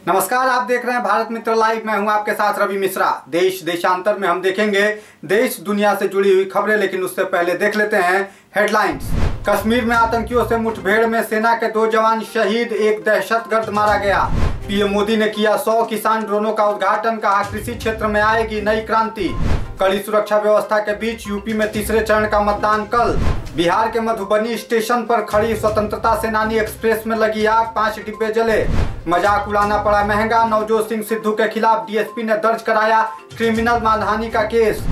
नमस्कार, आप देख रहे हैं भारत मित्र लाइव। मैं हूं आपके साथ रवि मिश्रा। देश देशांतर में हम देखेंगे देश दुनिया से जुड़ी हुई खबरें, लेकिन उससे पहले देख लेते हैं हेडलाइंस। कश्मीर में आतंकियों से मुठभेड़ में सेना के 2 जवान शहीद, एक दहशतगर्द मारा गया। पीएम मोदी ने किया 100 किसान ड्रोनों का उद्घाटन, कहा कृषि क्षेत्र में आएगी नई क्रांति। कड़ी सुरक्षा व्यवस्था के बीच यूपी में तीसरे चरण का मतदान कल। बिहार के मधुबनी स्टेशन पर खड़ी स्वतंत्रता सेनानी एक्सप्रेस में लगी आग, 5 डिब्बे जले। मजाक उड़ाना पड़ा महंगा, नवजोत सिंह सिद्धू के खिलाफ डीएसपी ने दर्ज कराया क्रिमिनल मानहानि का केस।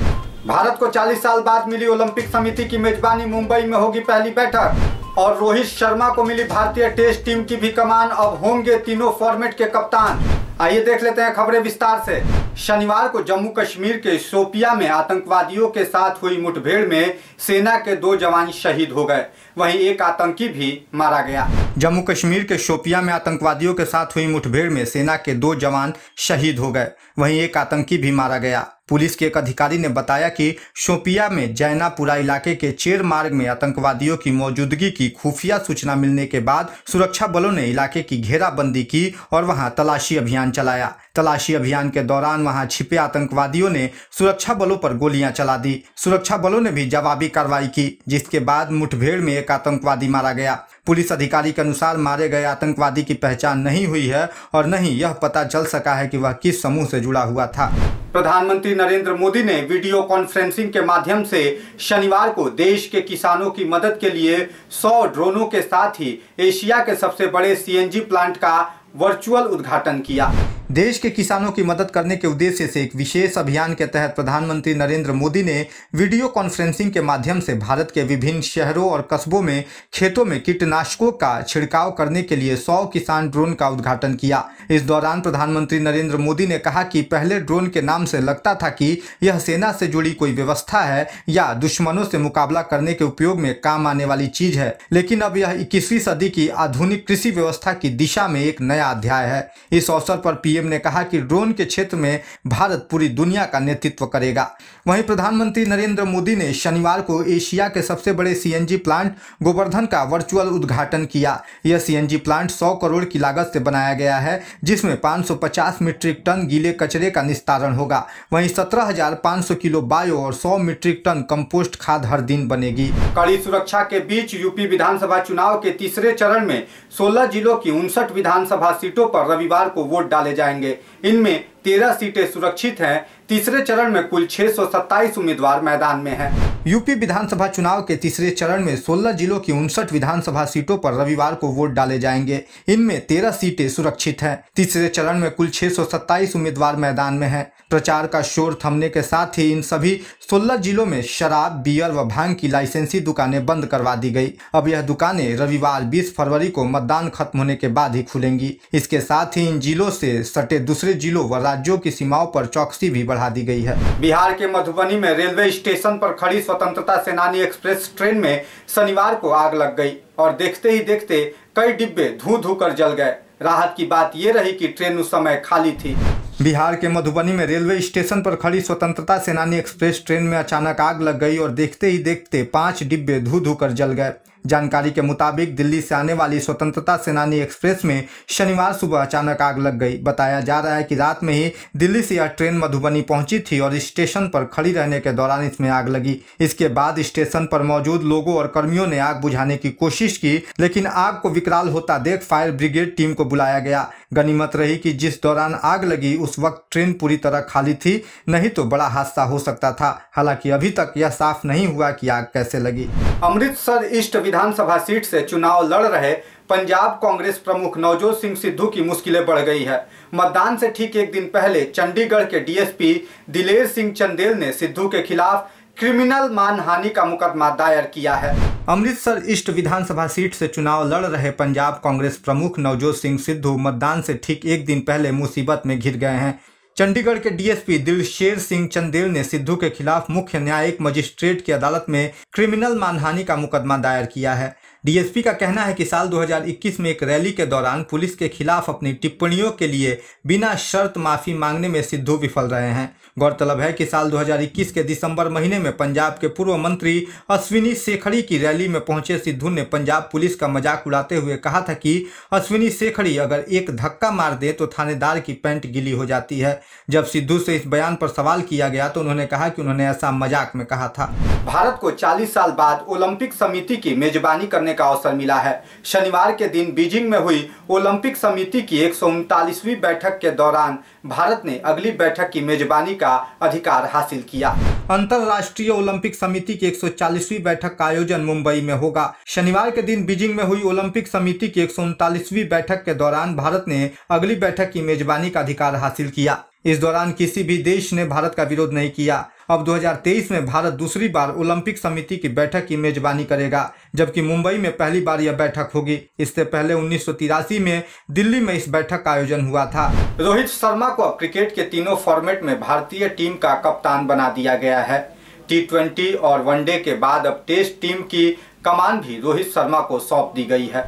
भारत को 40 साल बाद मिली ओलंपिक समिति की मेजबानी, मुंबई में होगी पहली बैठक। और रोहित शर्मा को मिली भारतीय टेस्ट टीम की भी कमान, अब होंगे तीनों फॉर्मेट के कप्तान। आइए देख लेते हैं खबरें विस्तार से। शनिवार को जम्मू कश्मीर के शोपियां में आतंकवादियों के साथ हुई मुठभेड़ में सेना के 2 जवान शहीद हो गए, वहीं एक आतंकी भी मारा गया। जम्मू कश्मीर के शोपियां में आतंकवादियों के साथ हुई मुठभेड़ में सेना के 2 जवान शहीद हो गए, वहीं एक आतंकी भी मारा गया। पुलिस के एक अधिकारी ने बताया कि शोपिया में जैनापुरा इलाके के चेर मार्ग में आतंकवादियों की मौजूदगी की खुफिया सूचना मिलने के बाद सुरक्षा बलों ने इलाके की घेराबंदी की और वहां तलाशी अभियान चलाया। तलाशी अभियान के दौरान वहां छिपे आतंकवादियों ने सुरक्षा बलों पर गोलियां चला दी। सुरक्षा बलों ने भी जवाबी कार्रवाई की, जिसके बाद मुठभेड़ में एक आतंकवादी मारा गया। पुलिस अधिकारी के अनुसार मारे गए आतंकवादी की पहचान नहीं हुई है और नहीं यह पता चल सका है कि वह किस समूह से जुड़ा हुआ था। प्रधानमंत्री नरेंद्र मोदी ने वीडियो कॉन्फ्रेंसिंग के माध्यम से शनिवार को देश के किसानों की मदद के लिए 100 ड्रोनों के साथ ही एशिया के सबसे बड़े सीएनजी प्लांट का वर्चुअल उद्घाटन किया। देश के किसानों की मदद करने के उद्देश्य से एक विशेष अभियान के तहत प्रधानमंत्री नरेंद्र मोदी ने वीडियो कॉन्फ्रेंसिंग के माध्यम से भारत के विभिन्न शहरों और कस्बों में खेतों में कीटनाशकों का छिड़काव करने के लिए 100 किसान ड्रोन का उद्घाटन किया। इस दौरान प्रधानमंत्री नरेंद्र मोदी ने कहा कि पहले ड्रोन के नाम से लगता था कि यह सेना से जुड़ी कोई व्यवस्था है या दुश्मनों से मुकाबला करने के उपयोग में काम आने वाली चीज है, लेकिन अब यह 21वीं सदी की आधुनिक कृषि व्यवस्था की दिशा में एक नया अध्याय है। इस अवसर पर पीएम ने कहा कि ड्रोन के क्षेत्र में भारत पूरी दुनिया का नेतृत्व करेगा। वहीं प्रधानमंत्री नरेंद्र मोदी ने शनिवार को एशिया के सबसे बड़े सीएनजी प्लांट गोवर्धन का वर्चुअल उद्घाटन किया। यह सीएनजी प्लांट 100 करोड़ की लागत से बनाया गया है, जिसमें 550 मीट्रिक टन गीले कचरे का निस्तारण होगा। वहीं 17,500 किलो बायो और 100 मीट्रिक टन कंपोस्ट खाद हर दिन बनेगी। कड़ी सुरक्षा के बीच यूपी विधानसभा चुनाव के तीसरे चरण में 16 जिलों की 59 विधानसभा सीटों पर रविवार को वोट डाले जाएंगे। इनमें 13 सीटें सुरक्षित हैं। तीसरे चरण में कुल 627 उम्मीदवार मैदान में हैं। यूपी विधानसभा चुनाव के तीसरे चरण में 16 जिलों की 59 विधानसभा सीटों पर रविवार को वोट डाले जाएंगे। इनमें 13 सीटें सुरक्षित हैं। तीसरे चरण में कुल 627 उम्मीदवार मैदान में हैं। प्रचार का शोर थमने के साथ ही इन सभी 16 जिलों में शराब, बियर व भांग की लाइसेंसी दुकानें बंद करवा दी गई। अब यह दुकानें रविवार 20 फरवरी को मतदान खत्म होने के बाद ही खुलेंगी। इसके साथ ही इन जिलों से सटे दूसरे जिलों व राज्यों की सीमाओं पर चौकसी भी बढ़ा दी गई है। बिहार के मधुबनी में रेलवे स्टेशन पर खड़ी स्वतंत्रता सेनानी एक्सप्रेस ट्रेन में शनिवार को आग लग गई और देखते ही देखते कई डिब्बे धू कर जल गए। राहत की बात यह रही कि ट्रेन उस समय खाली थी। बिहार के मधुबनी में रेलवे स्टेशन पर खड़ी स्वतंत्रता सेनानी एक्सप्रेस ट्रेन में अचानक आग लग गई और देखते ही देखते 5 डिब्बे धू कर जल गए। जानकारी के मुताबिक दिल्ली से आने वाली स्वतंत्रता सेनानी एक्सप्रेस में शनिवार सुबह अचानक आग लग गई। बताया जा रहा है कि रात में ही दिल्ली से यह ट्रेन मधुबनी पहुंची थी और स्टेशन पर खड़ी रहने के दौरान इसमें आग लगी। इसके बाद स्टेशन पर मौजूद लोगों और कर्मियों ने आग बुझाने की कोशिश की, लेकिन आग को विकराल होता देख फायर ब्रिगेड टीम को बुलाया गया। गनीमत रही कि जिस दौरान आग लगी उस वक्त ट्रेन पूरी तरह खाली थी, नहीं तो बड़ा हादसा हो सकता था। हालांकि अभी तक यह साफ नहीं हुआ कि आग कैसे लगी। अमृतसर ईस्ट विधानसभा सीट से चुनाव लड़ रहे पंजाब कांग्रेस प्रमुख नवजोत सिंह सिद्धू की मुश्किलें बढ़ गई है। मतदान से ठीक एक दिन पहले चंडीगढ़ के डीएसपी दिलेर सिंह चंदेल ने सिद्धू के खिलाफ क्रिमिनल मानहानि का मुकदमा दायर किया है। अमृतसर ईस्ट विधानसभा सीट से चुनाव लड़ रहे पंजाब कांग्रेस प्रमुख नवजोत सिंह सिद्धू मतदान से ठीक एक दिन पहले मुसीबत में घिर गए हैं। चंडीगढ़ के डीएसपी दिलशेर सिंह चंदेल ने सिद्धू के खिलाफ मुख्य न्यायिक मजिस्ट्रेट की अदालत में क्रिमिनल मानहानि का मुकदमा दायर किया है। डीएसपी का कहना है कि साल 2021 में एक रैली के दौरान पुलिस के खिलाफ अपनी टिप्पणियों के लिए बिना शर्त माफी मांगने में सिद्धू विफल रहे हैं। गौरतलब है कि साल 2021 के दिसंबर महीने में पंजाब के पूर्व मंत्री अश्विनी शेखड़ी की रैली में पहुंचे सिद्धू ने पंजाब पुलिस का मजाक उड़ाते हुए कहा था कि अश्विनी शेखड़ी अगर एक धक्का मार दे तो थानेदार की पैंट गीली हो जाती है। जब सिद्धू से इस बयान पर सवाल किया गया तो उन्होंने कहा कि उन्होंने ऐसा मजाक में कहा था। भारत को 40 साल बाद ओलंपिक समिति की मेजबानी करने का अवसर मिला है। शनिवार के दिन बीजिंग में हुई ओलंपिक समिति की 139वीं बैठक के दौरान भारत ने अगली बैठक की मेजबानी का अधिकार हासिल किया। अंतर्राष्ट्रीय ओलंपिक समिति की 140वीं बैठक का आयोजन मुंबई में होगा। शनिवार के दिन बीजिंग में हुई ओलंपिक समिति की 139वीं बैठक के दौरान भारत ने अगली बैठक की मेजबानी का अधिकार हासिल किया। इस दौरान किसी भी देश ने भारत का विरोध नहीं किया। अब 2023 में भारत दूसरी बार ओलंपिक समिति की बैठक की मेजबानी करेगा, जबकि मुंबई में पहली बार यह बैठक होगी। इससे पहले 1983 में दिल्ली में इस बैठक का आयोजन हुआ था। रोहित शर्मा को अब क्रिकेट के तीनों फॉर्मेट में भारतीय टीम का कप्तान बना दिया गया है। T20 और वनडे के बाद अब टेस्ट टीम की कमान भी रोहित शर्मा को सौंप दी गई है।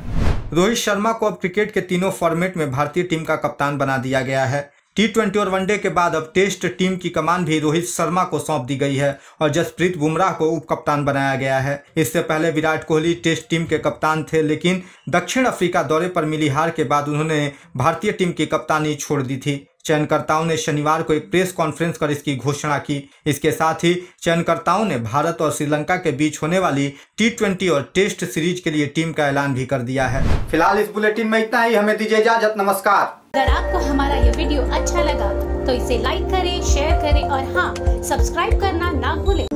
रोहित शर्मा को अब क्रिकेट के तीनों फॉर्मेट में भारतीय टीम का कप्तान बना दिया गया है। T20 और वनडे के बाद अब टेस्ट टीम की कमान भी रोहित शर्मा को सौंप दी गई है और जसप्रीत बुमराह को उप कप्तान बनाया गया है। इससे पहले विराट कोहली टेस्ट टीम के कप्तान थे, लेकिन दक्षिण अफ्रीका दौरे पर मिली हार के बाद उन्होंने भारतीय टीम की कप्तानी छोड़ दी थी। चयनकर्ताओं ने शनिवार को एक प्रेस कॉन्फ्रेंस कर इसकी घोषणा की। इसके साथ ही चयनकर्ताओं ने भारत और श्रीलंका के बीच होने वाली T20 और टेस्ट सीरीज के लिए टीम का ऐलान भी कर दिया है। फिलहाल इस बुलेटिन में इतना ही। हमें दीजिए इजाजत। नमस्कार। अगर आपको हमारा ये वीडियो अच्छा लगा तो इसे लाइक करें, शेयर करें और हाँ, सब्सक्राइब करना ना भूलें।